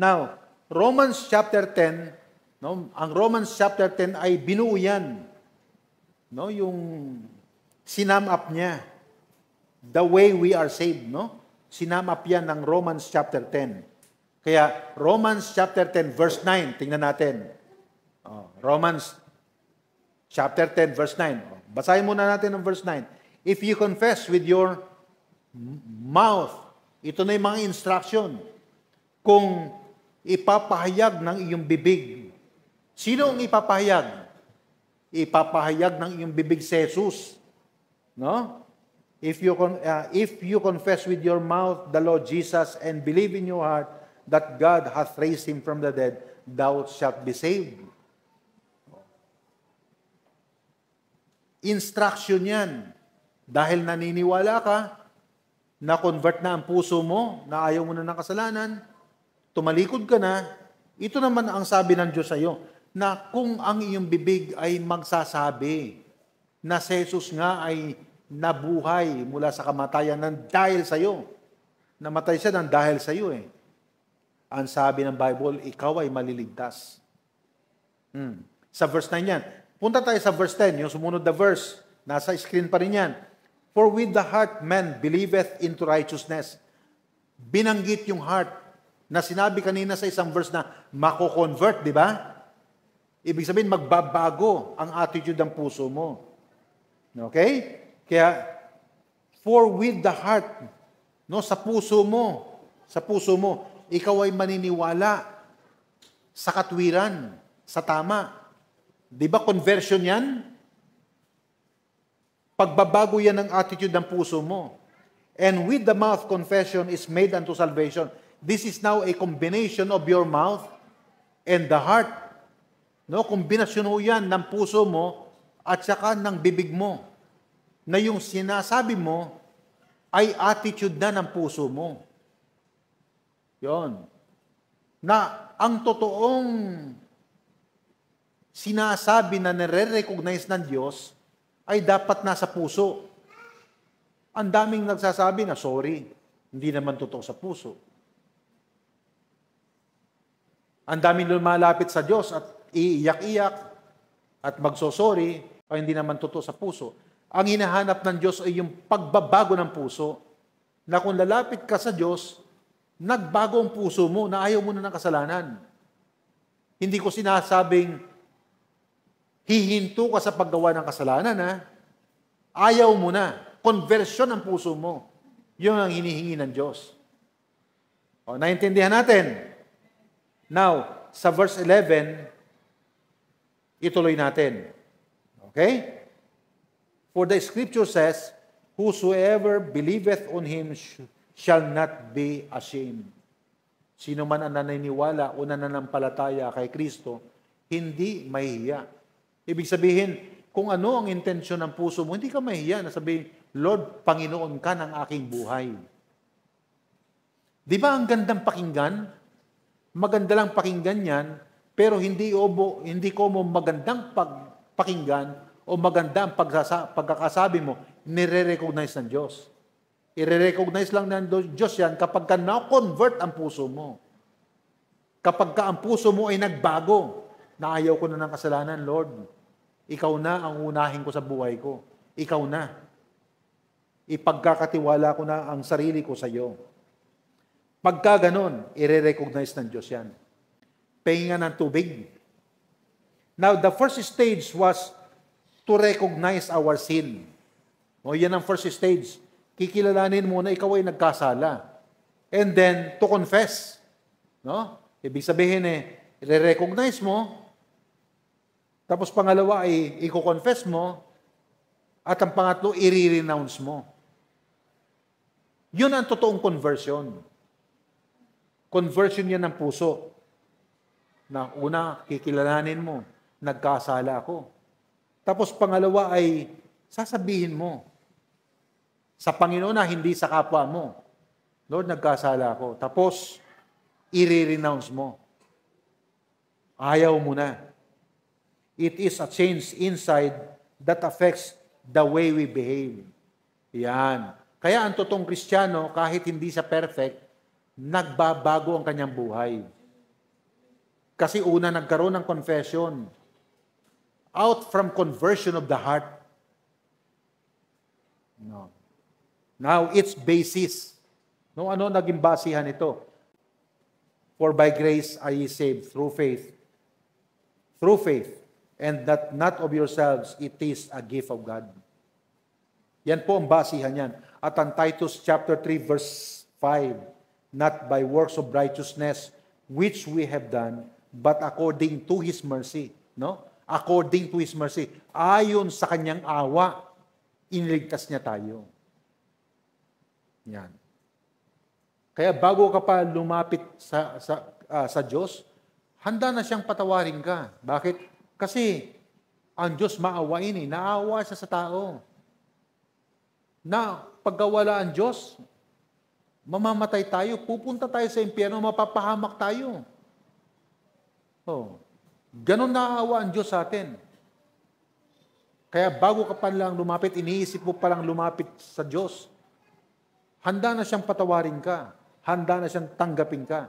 Now, Romans chapter 10, no, ang Romans chapter 10 ay binuo yan. No, yung sinum up niya. The way we are saved, no? Sinum up yan ng Romans chapter 10. Kaya, Romans chapter 10, verse 9, tingnan natin. Romans chapter 10, verse 9. Basahin muna natin ang verse 9. If you confess with your mouth, ito na yung mga instruction. Kung ipapahayag ng iyong bibig. Sino ang ipapahayag? Ipapahayag ng iyong bibig si Jesus. No? If you confess with your mouth the Lord Jesus and believe in your heart that God hath raised him from the dead, thou shalt be saved. Instruction yan. Dahil naniniwala ka, na-convert na ang puso mo, na ayaw mo na ng kasalanan, tumalikod ka na, ito naman ang sabi ng Diyos sa iyo, na kung ang iyong bibig ay magsasabi na si Jesus nga ay nabuhay mula sa kamatayan ng dahil sa iyo. Namatay siya ng dahil sa iyo eh. Ang sabi ng Bible, ikaw ay maliligtas. Sa verse 9 yan. Punta tayo sa verse 10, yung sumunod na verse. Nasa screen pa rin yan. For with the heart man believeth into righteousness. Binanggit yung heart na sinabi kanina sa isang verse na mako-convert, di ba? Ibig sabihin, magbabago ang attitude ng puso mo. Okay? Kaya, for with the heart, no, sa puso mo, ikaw ay maniniwala sa katwiran, sa tama. Di ba conversion yan? Pagbabago yan ng attitude ng puso mo. And with the mouth confession is made unto salvation. This is now a combination of your mouth and the heart. No, kombinasyon ho yan ng puso mo at saka ng bibig mo. Na yung sinasabi mo ay attitude na ng puso mo. Yon. Na ang totoong sinasabi na nare-recognize ng Diyos ay dapat nasa puso. Ang daming nagsasabi na, sorry, hindi naman totoo sa puso. Ang daming lumalapit sa Diyos at iiyak-iyak at magsosorry ay hindi naman totoo sa puso. Ang hinahanap ng Diyos ay yung pagbabago ng puso na kung lalapit ka sa Diyos, nagbago ang puso mo na ayaw mo na ng kasalanan. Hindi ko sinasabing hihinto ka sa paggawa ng kasalanan, ha? Ayaw mo na. Conversion ang puso mo. Yun ang hinihingi ng Diyos. O, naintindihan natin. Now, sa verse 11, ituloy natin. Okay? For the scripture says, whosoever believeth on him shall not be ashamed. Sino man ang naniniwala o nananampalataya kay Kristo, hindi mahihiya. Ibig sabihin, kung ano ang intensyon ng puso mo, hindi ka mahiya na sabihin, Lord, Panginoon ka ng aking buhay. Di ba ang gandang pakinggan? Maganda lang pakinggan yan, pero hindi ko mo magandang pakinggan o maganda ang pagkakasabi mo, nire-recognize ng Diyos. I-recognize lang ng Diyos yan kapag ka na-convert ang puso mo. Kapag ka ang puso mo ay nagbago, na ayaw ko na ng kasalanan, Lord. Ikaw na ang unahin ko sa buhay ko. Ikaw na. Ipagkakatiwala ko na ang sarili ko sa iyo. Pagka ganon, i-recognize ng Diyos yan. Pahinga ng tubig. Now, the first stage was to recognize our sin. O, yan ang first stage. Kikilalanin mo na ikaw ay nagkasala. And then, to confess. No? Ibig sabihin i-recognize mo. Tapos pangalawa ay i-confess mo. At ang pangatlo, i-renounce mo. Yun ang totoong conversion. Conversion yan ng puso. Na una, kikilalanin mo, nagkasala ako. Tapos pangalawa ay sasabihin mo sa Panginoon na hindi sa kapwa mo. Lord, nagkasala ako. Tapos, i-renounce mo. Ayaw mo na. It is a change inside that affects the way we behave. Yan. Kaya ang totoong Kristiyano, kahit hindi siya perfect, nagbabago ang kanyang buhay. Kasi una nagkaroon ng confession. Out from conversion of the heart. No. Now, its basis. No, ano naging basihan ito? For by grace are ye saved through faith. Through faith. And that not of yourselves, it is a gift of God. Yan po ang basihan yan. At ang Titus chapter 3 verse 5, not by works of righteousness which we have done, but according to His mercy. No? According to His mercy. Ayon sa kanyang awa, iniligtas niya tayo. Yan. Kaya bago ka pa lumapit sa Diyos, handa na siyang patawarin ka. Bakit? Kasi ang Diyos maawain eh. Naawa siya sa tao. Na pagkawala ang Diyos, mamamatay tayo, pupunta tayo sa impyerno, mapapahamak tayo. Oh. Ganon naawa ang Diyos sa atin. Kaya bago ka pa lang lumapit, iniisip mo pa lang lumapit sa Diyos, handa na siyang patawarin ka. Handa na siyang tanggapin ka.